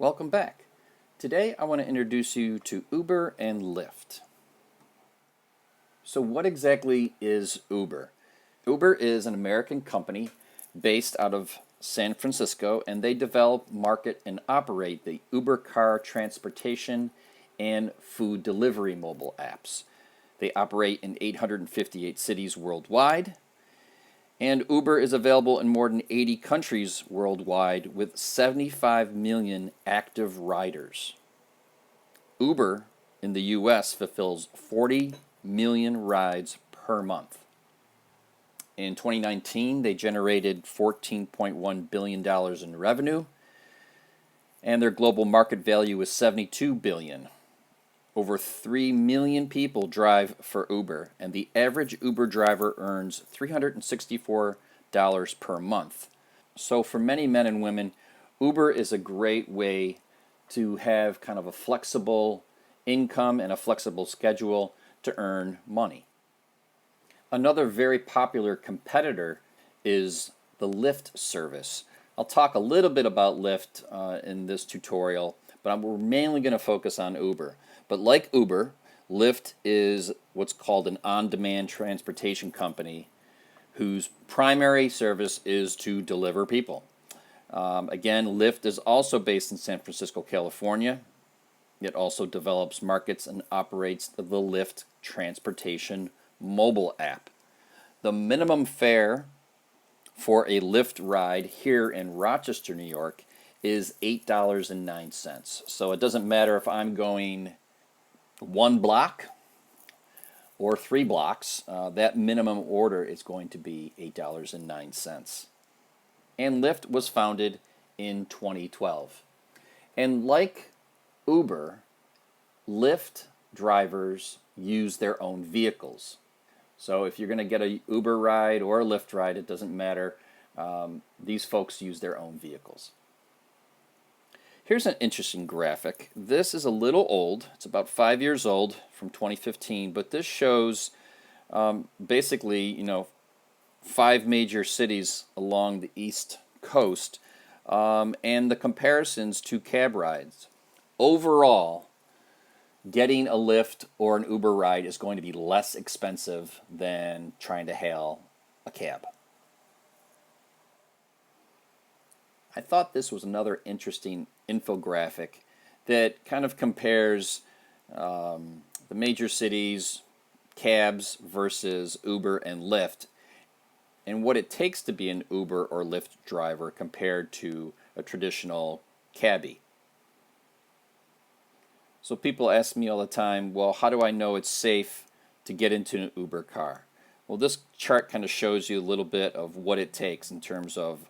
Welcome back. Today I want to introduce you to Uber and Lyft. So what exactly is Uber? Uber is an American company based out of San Francisco, and they develop, market, and operate the Uber car transportation and food delivery mobile apps. They operate in 858 cities worldwide, and Uber is available in more than 80 countries worldwide with 75 million active riders. Uber in the US fulfills 40 million rides per month. In 2019, they generated $14.1 billion in revenue, and their global market value is $72 billion. Over 3 million people drive for Uber, and the average Uber driver earns $364 per month. So for many men and women, Uber is a great way to have kind of a flexible income and a flexible schedule to earn money. Another very popular competitor is the Lyft service. I'll talk a little bit about Lyft in this tutorial, but we're mainly going to focus on Uber. But like Uber, Lyft is what's called an on-demand transportation company whose primary service is to deliver people. Again, Lyft is also based in San Francisco, California. It also develops, markets, and operates the Lyft transportation mobile app. The minimum fare for a Lyft ride here in Rochester, New York is $8.09. So it doesn't matter if I'm going 1 block or 3 blocks, that minimum order is going to be $8.09. And Lyft was founded in 2012. And like Uber, Lyft drivers use their own vehicles. So if you're going to get a Uber ride or a Lyft ride, it doesn't matter. These folks use their own vehicles. Here's an interesting graphic. This is a little old. It's about 5 years old, from 2015, but this shows basically, 5 major cities along the East Coast and the comparisons to cab rides. Overall, getting a Lyft or an Uber ride is going to be less expensive than trying to hail a cab. I thought this was another interesting infographic that kind of compares the major cities, cabs versus Uber and Lyft, and what it takes to be an Uber or Lyft driver compared to a traditional cabbie. So people ask me all the time, well, how do I know it's safe to get into an Uber car? Well, this chart kind of shows you a little bit of what it takes in terms of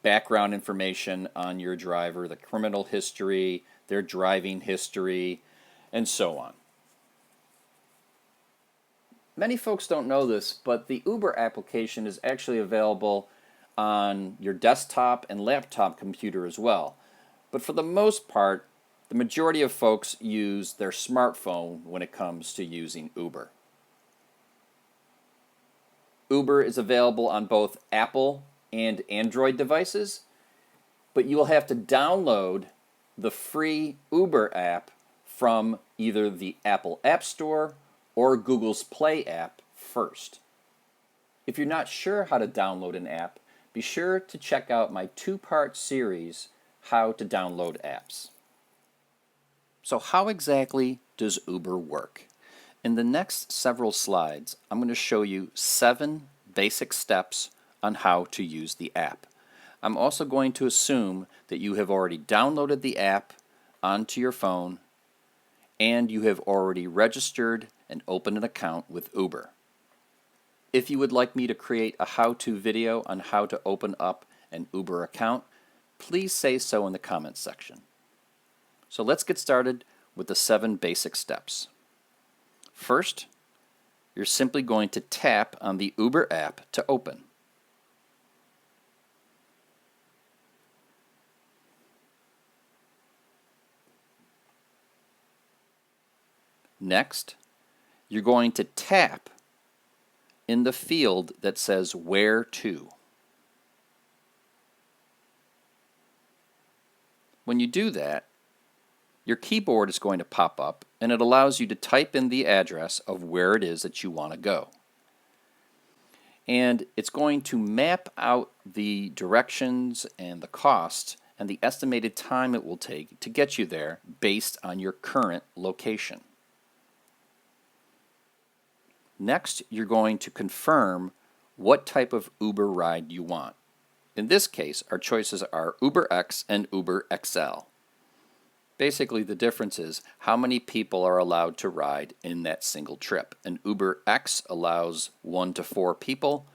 background information on your driver, the criminal history, their driving history, and so on. Many folks don't know this, but the Uber application is actually available on your desktop and laptop computer as well. But for the most part, the majority of folks use their smartphone when it comes to using Uber. Uber is available on both Apple and Android devices, but you will have to download the free Uber app from either the Apple App Store or Google's Play app first. If you're not sure how to download an app, be sure to check out my 2-part series, How to Download Apps. So how exactly does Uber work? In the next several slides, I'm going to show you 7 basic steps on how to use the app. I'm also going to assume that you have already downloaded the app onto your phone and you have already registered and opened an account with Uber. If you would like me to create a how-to video on how to open up an Uber account, please say so in the comments section. So let's get started with the 7 basic steps. First, you're simply going to tap on the Uber app to open. Next, you're going to tap in the field that says Where to. When you do that, your keyboard is going to pop up and it allows you to type in the address of where it is that you want to go. And it's going to map out the directions and the cost and the estimated time it will take to get you there based on your current location. Next, you're going to confirm what type of Uber ride you want. In this case, our choices are Uber X and Uber XL. Basically, the difference is how many people are allowed to ride in that single trip. An Uber X allows 1 to 4 people,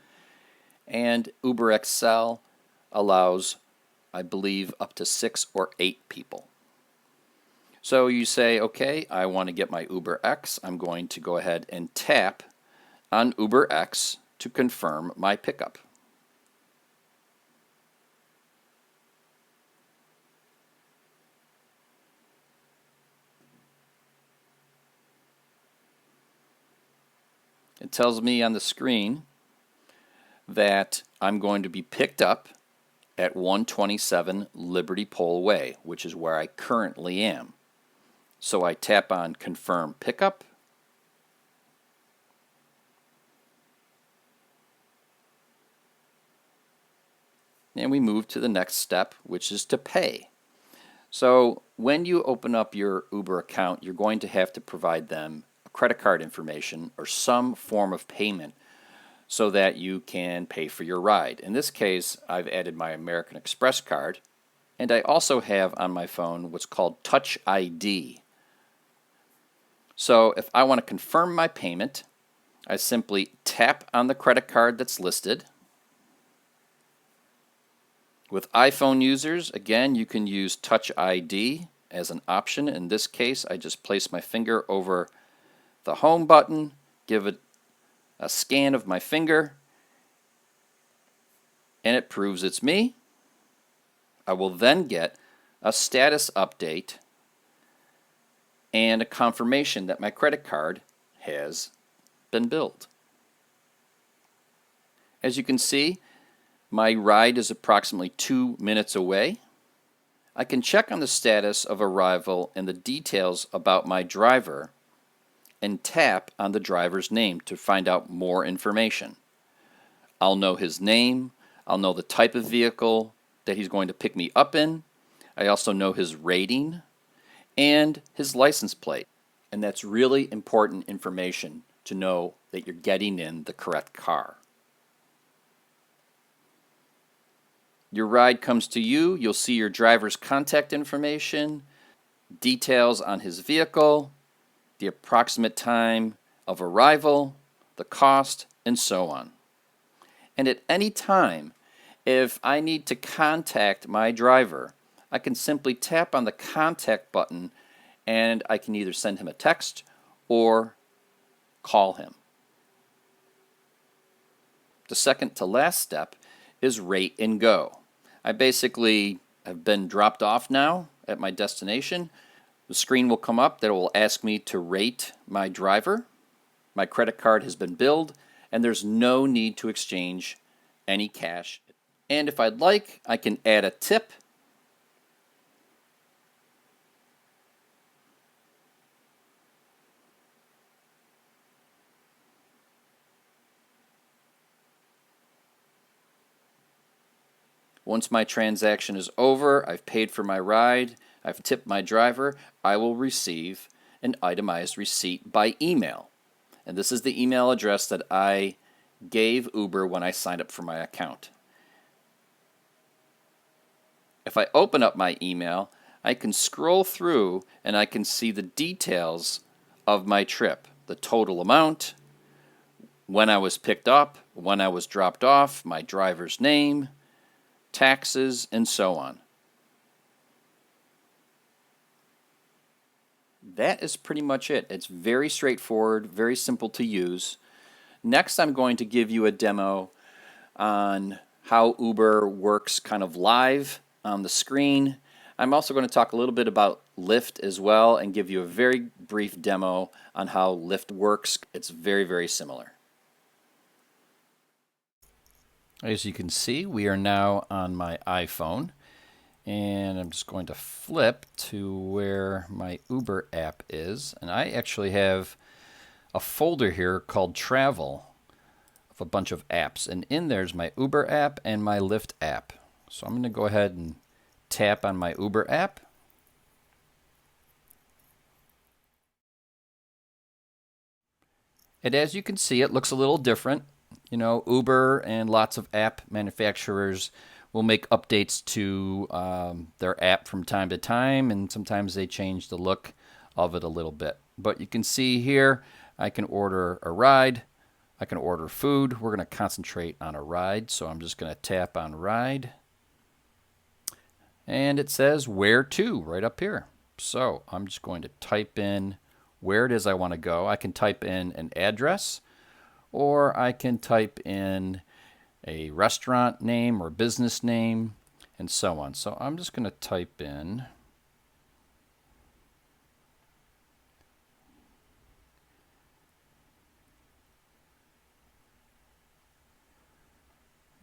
and Uber XL allows, I believe, up to 6 or 8 people. So you say, okay, I want to get my Uber X. I'm going to go ahead and tap on Uber X to confirm my pickup. It tells me on the screen that I'm going to be picked up at 127 Liberty Pole Way, which is where I currently am. So I tap on Confirm Pickup. And we move to the next step, which is to pay. So when you open up your Uber account, you're going to have to provide them credit card information or some form of payment so that you can pay for your ride. In this case, I've added my American Express card, and I also have on my phone what's called Touch ID. So if I want to confirm my payment, I simply tap on the credit card that's listed. With iPhone users, again, you can use Touch ID as an option. In this case, I just place my finger over the home button, give it a scan of my finger, and it proves it's me. I will then get a status update and a confirmation that my credit card has been billed. As you can see, my ride is approximately 2 minutes away. I can check on the status of arrival and the details about my driver and tap on the driver's name to find out more information. I'll know his name, I'll know the type of vehicle that he's going to pick me up in. I also know his rating and his license plate. And that's really important information to know that you're getting in the correct car. Your ride comes to you, you'll see your driver's contact information, details on his vehicle, the approximate time of arrival, the cost, and so on. And at any time, if I need to contact my driver, I can simply tap on the contact button and I can either send him a text or call him. The second to last step is rate and go. I basically have been dropped off now at my destination. The screen will come up that will ask me to rate my driver. My credit card has been billed, and there's no need to exchange any cash. And if I'd like, I can add a tip. Once my transaction is over, I've paid for my ride, I've tipped my driver, I will receive an itemized receipt by email. And this is the email address that I gave Uber when I signed up for my account. If I open up my email, I can scroll through and I can see the details of my trip, the total amount, when I was picked up, when I was dropped off, my driver's name, taxes, and so on. That is pretty much it. It's very straightforward, very simple to use. Next, I'm going to give you a demo on how Uber works kind of live on the screen. I'm also going to talk a little bit about Lyft as well and give you a very brief demo on how Lyft works. It's very, very similar. As you can see, we are now on my iPhone, And I'm just going to flip to where my Uber app is. And I actually have a folder here called Travel of a bunch of apps. And in there's my Uber app and my Lyft app. So I'm going to go ahead and tap on my Uber app. And as you can see, it looks a little different. You know, Uber and lots of app manufacturers will make updates to their app from time to time, and sometimes they change the look of it a little bit. But you can see here, I can order a ride, I can order food. We're going to concentrate on a ride, so I'm just going to tap on ride. And it says where to right up here. So I'm just going to type in where it is I want to go. I can type in an address, or I can type in a restaurant name or business name, and so on. So I'm just going to type in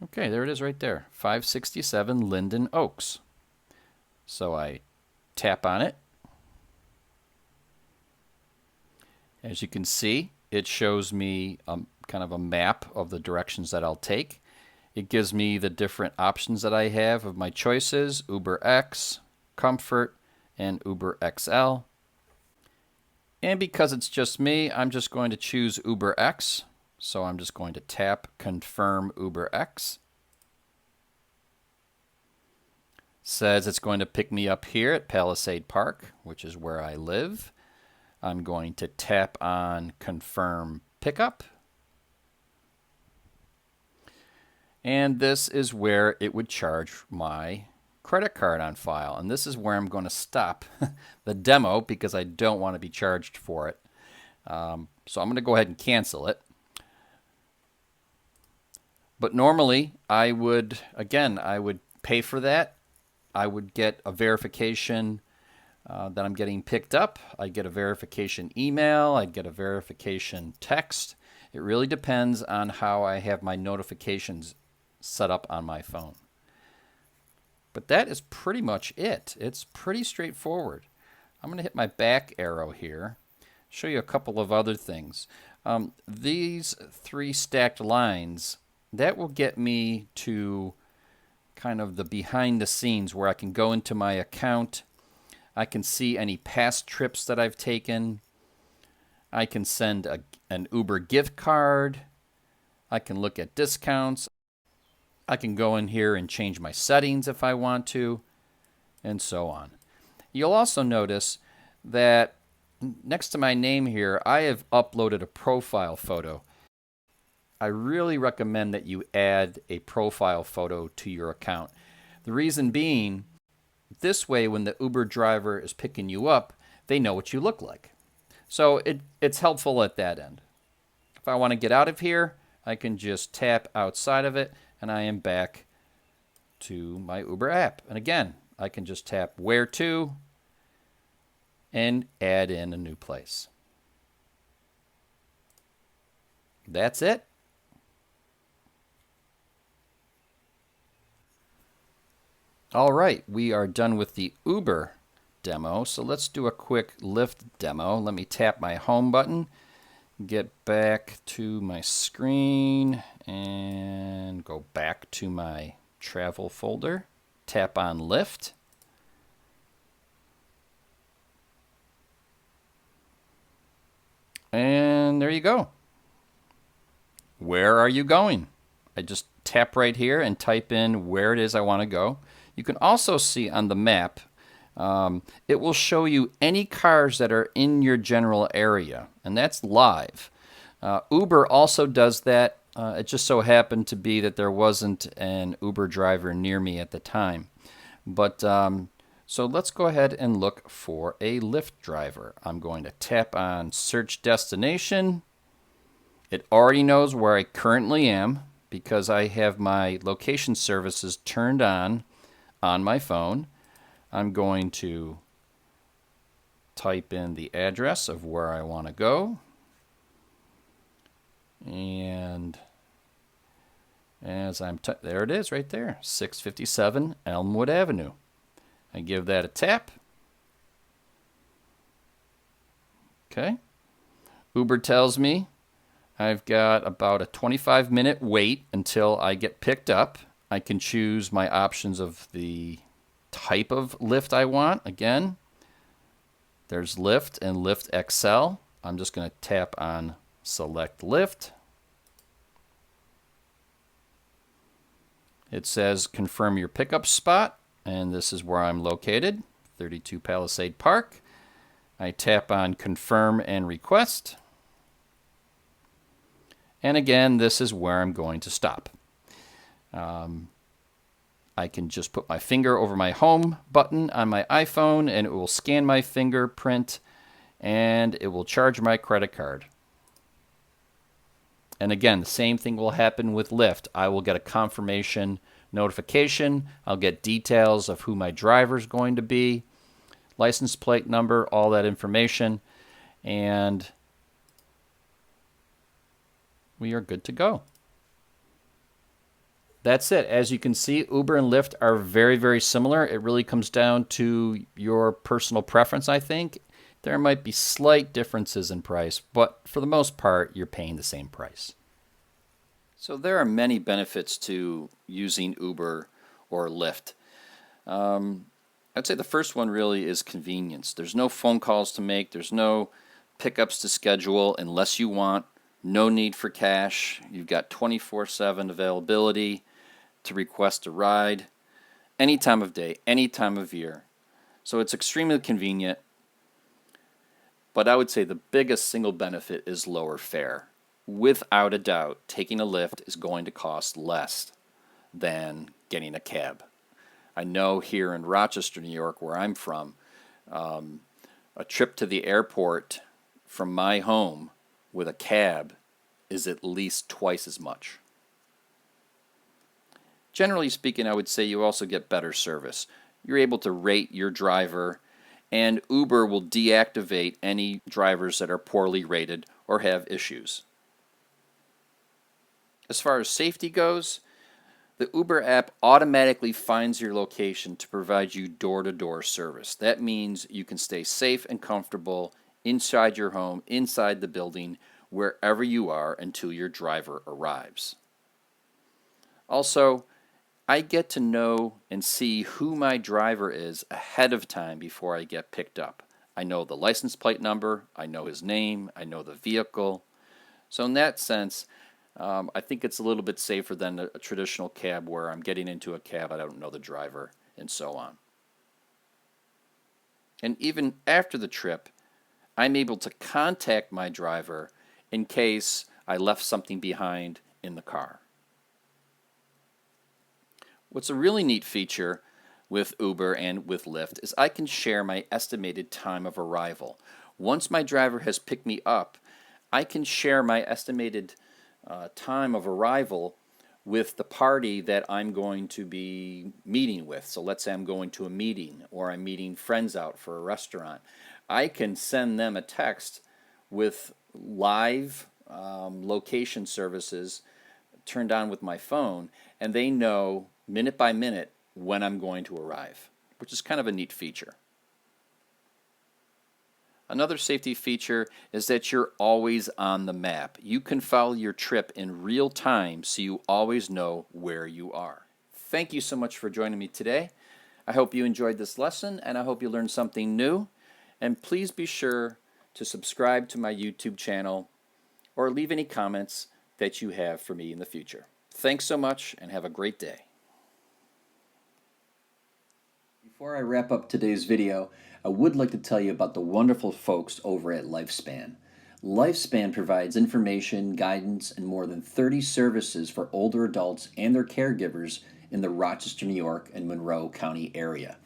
okay, there it is right there, 567 Linden Oaks. So I tap on it. As you can see, it shows me kind of a map of the directions that I'll take. It gives me the different options that I have of my choices: Uber X, Comfort, and Uber XL. And because it's just me, I'm just going to choose Uber X. So I'm just going to tap Confirm Uber X. Says it's going to pick me up here at Palisade Park, which is where I live. I'm going to tap on Confirm Pickup. And this is where it would charge my credit card on file. And this is where I'm going to stop the demo because I don't want to be charged for it. So I'm going to go ahead and cancel it. But normally I would pay for that. I would get a verification that I'm getting picked up. I'd get a verification email. I'd get a verification text. It really depends on how I have my notifications set up on my phone. But that is pretty much it. It's pretty straightforward. I'm going to hit my back arrow here, show you a couple of other things. These three stacked lines, that will get me to kind of the behind the scenes where I can go into my account. I can see any past trips that I've taken. I can send an Uber gift card. I can look at discounts. I can go in here and change my settings if I want to, and so on. You'll also notice that next to my name here, I have uploaded a profile photo. I really recommend that you add a profile photo to your account. The reason being, this way when the Uber driver is picking you up, they know what you look like. So it's helpful at that end. If I want to get out of here, I can just tap outside of it, and I am back to my Uber app. And again, I can just tap where to and add in a new place. That's it. All right, we are done with the Uber demo. So let's do a quick Lyft demo. Let me tap my home button, get back to my screen, and go back to my travel folder. Tap on Lyft. And there you go. Where are you going? I just tap right here and type in where it is I want to go. You can also see on the map, it will show you any cars that are in your general area, and that's live. Uber also does that. It just so happened to be that there wasn't an Uber driver near me at the time. But so let's go ahead and look for a Lyft driver. I'm going to tap on Search Destination. It already knows where I currently am because I have my location services turned on my phone. I'm going to type in the address of where I want to go. And as there it is right there, 657 Elmwood Avenue. I give that a tap. Okay. Uber tells me I've got about a 25-minute wait until I get picked up. I can choose my options of the type of Lyft I want. Again, there's Lyft and Lyft XL. I'm just going to tap on Select Lyft. It says confirm your pickup spot, and this is where I'm located, 32 Palisade Park. I tap on confirm and request. And again, this is where I'm going to stop. I can just put my finger over my home button on my iPhone and it will scan my fingerprint and it will charge my credit card. And again, the same thing will happen with Lyft. I will get a confirmation notification. I'll get details of who my driver is going to be, license plate number, all that information, and we are good to go. That's it. As you can see, Uber and Lyft are very, very similar. It really comes down to your personal preference, I think. There might be slight differences in price, but for the most part, you're paying the same price. So there are many benefits to using Uber or Lyft. I'd say the first one really is convenience. There's no phone calls to make. There's no pickups to schedule unless you want. No need for cash. You've got 24/7 availability to request a ride any time of day, any time of year. So it's extremely convenient. But I would say the biggest single benefit is lower fare. Without a doubt, taking a Lyft is going to cost less than getting a cab. I know here in Rochester, New York, where I'm from, a trip to the airport from my home with a cab is at least twice as much. Generally speaking, I would say you also get better service. You're able to rate your driver, and Uber will deactivate any drivers that are poorly rated or have issues. As far as safety goes, the Uber app automatically finds your location to provide you door-to-door service. That means you can stay safe and comfortable inside your home, inside the building, wherever you are until your driver arrives. Also, I get to know and see who my driver is ahead of time before I get picked up. I know the license plate number, I know his name, I know the vehicle. So in that sense, I think it's a little bit safer than a traditional cab where I'm getting into a cab, I don't know the driver, and so on. And even after the trip, I'm able to contact my driver in case I left something behind in the car. What's a really neat feature with Uber and with Lyft is I can share my estimated time of arrival. Once my driver has picked me up, I can share my estimated time of arrival with the party that I'm going to be meeting with. So let's say I'm going to a meeting or I'm meeting friends out for a restaurant. I can send them a text with live location services turned on with my phone, and they know minute by minute when I'm going to arrive, which is kind of a neat feature. Another safety feature is that you're always on the map. You can follow your trip in real time so you always know where you are. Thank you so much for joining me today. I hope you enjoyed this lesson and I hope you learned something new. And please be sure to subscribe to my YouTube channel or leave any comments that you have for me in the future. Thanks so much and have a great day. Before I wrap up today's video, I would like to tell you about the wonderful folks over at Lifespan. Lifespan provides information, guidance, and more than 30 services for older adults and their caregivers in the Rochester, New York, and Monroe County area.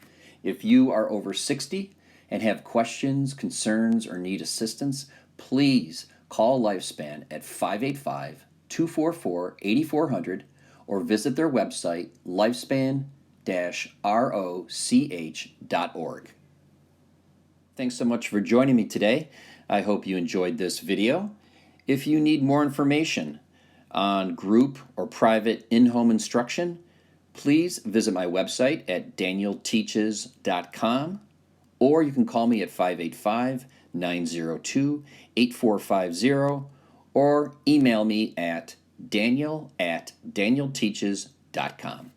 If you are over 60 and have questions, concerns, or need assistance, please call Lifespan at 585-244-8400 or visit their website, lifespan-roch.org. Thanks so much for joining me today. I hope you enjoyed this video. If you need more information on group or private in-home instruction, please visit my website at DanielTeaches.com, or you can call me at 585-902-8450, or email me at daniel@danielteaches.com.